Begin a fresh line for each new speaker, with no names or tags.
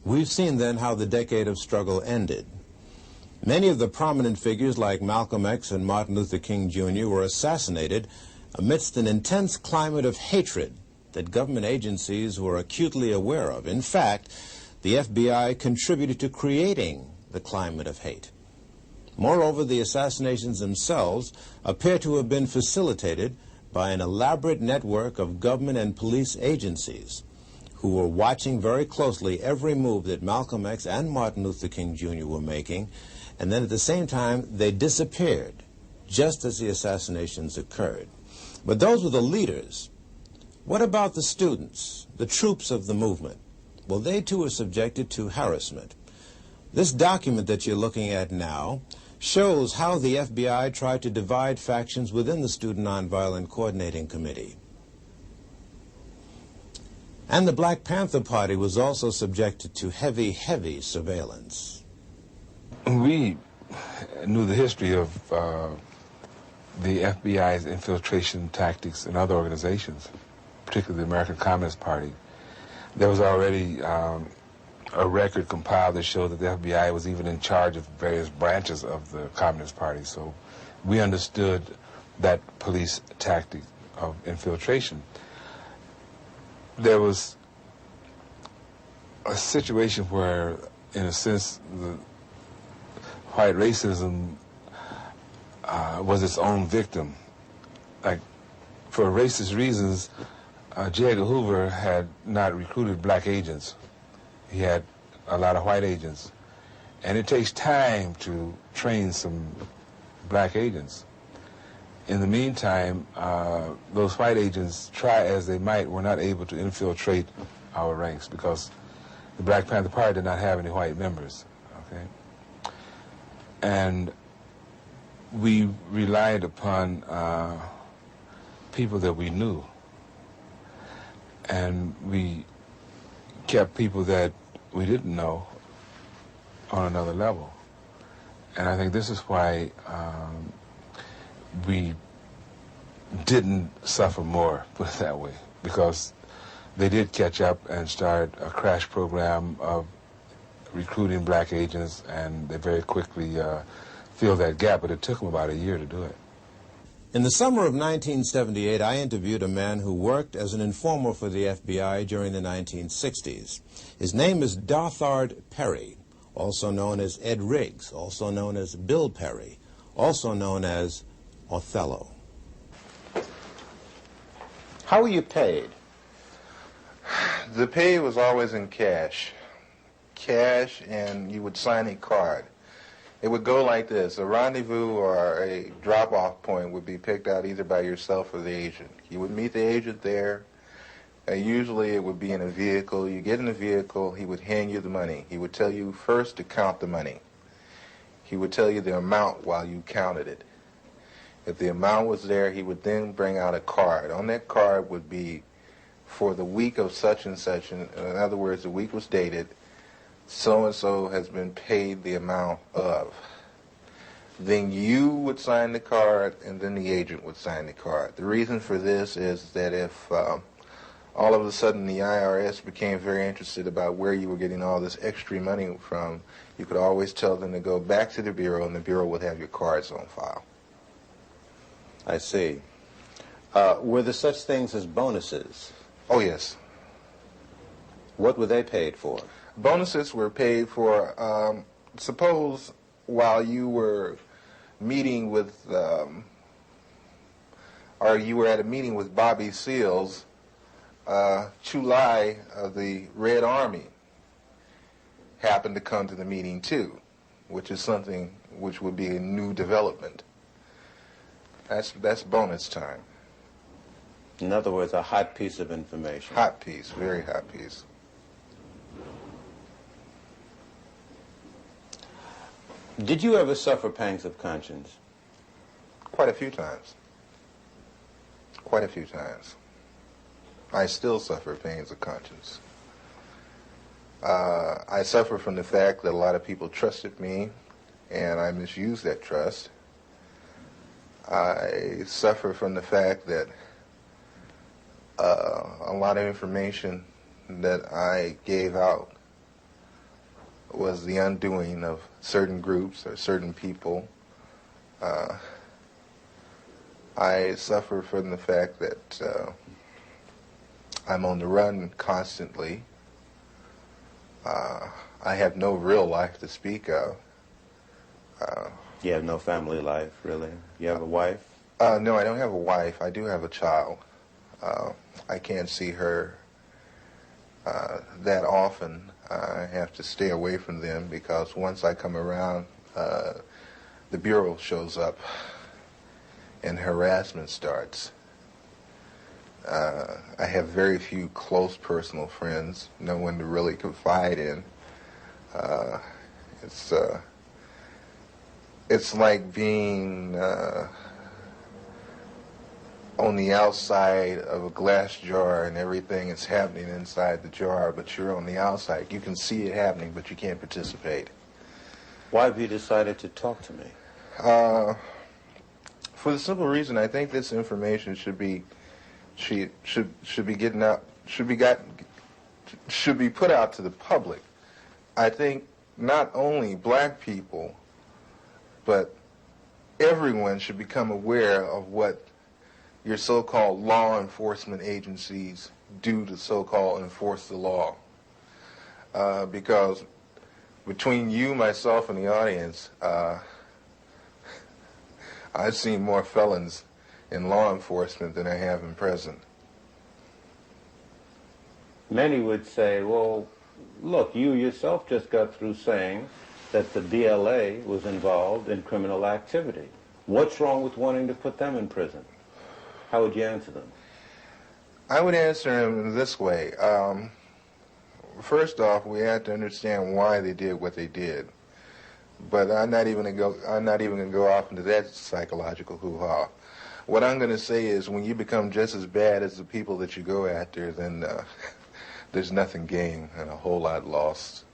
We've seen then how the decade of struggle ended. Many of the prominent figures like Malcolm X and Martin Luther King Jr. were assassinated amidst an intense climate of hatred that government agencies were acutely aware of. In fact, the FBI contributed to creating the climate of hate. Moreover, the assassinations themselves appear to have been facilitated by an elaborate network of government and police agencies who were watching very closely every move that Malcolm X and Martin Luther King Jr. were making, and then at the same time they disappeared just as the assassinations occurred. But those were the leaders. What about the students, the troops of the movement? Well, they too were subjected to harassment. This document that you're looking at now shows how the FBI tried to divide factions within the Student Nonviolent Coordinating Committee. And the Black Panther Party was also subjected to heavy, heavy surveillance.
We knew the history of the FBI's infiltration tactics in other organizations, particularly the American Communist Party. There was already a record compiled that showed that the FBI was even in charge of various branches of the Communist Party. So we understood that police tactic of infiltration. There was a situation where, in a sense, the white racism was its own victim. Like, for racist reasons, J. Edgar Hoover had not recruited black agents. He had a lot of white agents. And it takes time to train some black agents. In the meantime, those white agents, try as they might, were not able to infiltrate our ranks because the Black Panther Party did not have any white members, okay? And we relied upon people that we knew. And we kept people that we didn't know on another level. And I think this is why we didn't suffer more, put it that way, because they did catch up and start a crash program of recruiting black agents, and they very quickly filled that gap, but it took them about a year to do it.
In the summer of 1978, I interviewed a man who worked as an informer for the FBI during the 1960s. His name is Dothard Perry, also known as Ed Riggs, also known as Bill Perry, also known as Othello. How were you paid?
The pay was always in cash. Cash, and you would sign a card. It would go like this. A rendezvous or a drop-off point would be picked out either by yourself or the agent. You would meet the agent there. Usually it would be in a vehicle. You get in the vehicle, he would hand you the money. He would tell you first to count the money. He would tell you the amount while you counted it. If the amount was there, he would then bring out a card. On that card would be for the week of such and such. In other words, the week was dated. So-and-so has been paid the amount of. Then you would sign the card, and then the agent would sign the card. The reason for this is that if all of a sudden the IRS became very interested about where you were getting all this extra money from, you could always tell them to go back to the Bureau, and the Bureau would have your cards on file.
I see. Were there such things as bonuses?
Oh, yes.
What were they paid for?
Bonuses were paid for, suppose while you were meeting with, or you were at a meeting with Bobby Seals, Chulai of the Red Army happened to come to the meeting too, which is something which would be a new development. That's bonus time.
In other words, a hot piece of information.
Hot piece, very hot piece.
Did you ever suffer pangs of conscience?
Quite a few times. Quite a few times. I still suffer pains of conscience. I suffer from the fact that a lot of people trusted me, and I misused that trust. I suffer from the fact that a lot of information that I gave out was the undoing of certain groups or certain people. I suffer from the fact that I'm on the run constantly. I have no real life to speak of.
You have no family life, really? You have a wife?
No, I don't have a wife. I do have a child. I can't see her that often. I have to stay away from them because once I come around, the Bureau shows up and harassment starts. I have very few close personal friends, no one to really confide in. It's like being on the outside of a glass jar and everything is happening inside the jar, but you're on the outside. You can see it happening, but you can't participate.
Why have you decided to talk to me?
For the simple reason, I think this information should be getting out, should be put out to the public. I think not only black people, but everyone should become aware of what your so-called law enforcement agencies do to so-called enforce the law. Because between you, myself, and the audience, I've seen more felons in law enforcement than I have in prison.
Many would say, well, look, you yourself just got through saying that the DLA was involved in criminal activity. What's wrong with wanting to put them in prison? How would you answer them?
I would answer them this way. First off, we have to understand why they did what they did. But I'm not even going to go off into that psychological hoo-ha. What I'm going to say is when you become just as bad as the people that you go after, then there's nothing gained and a whole lot lost.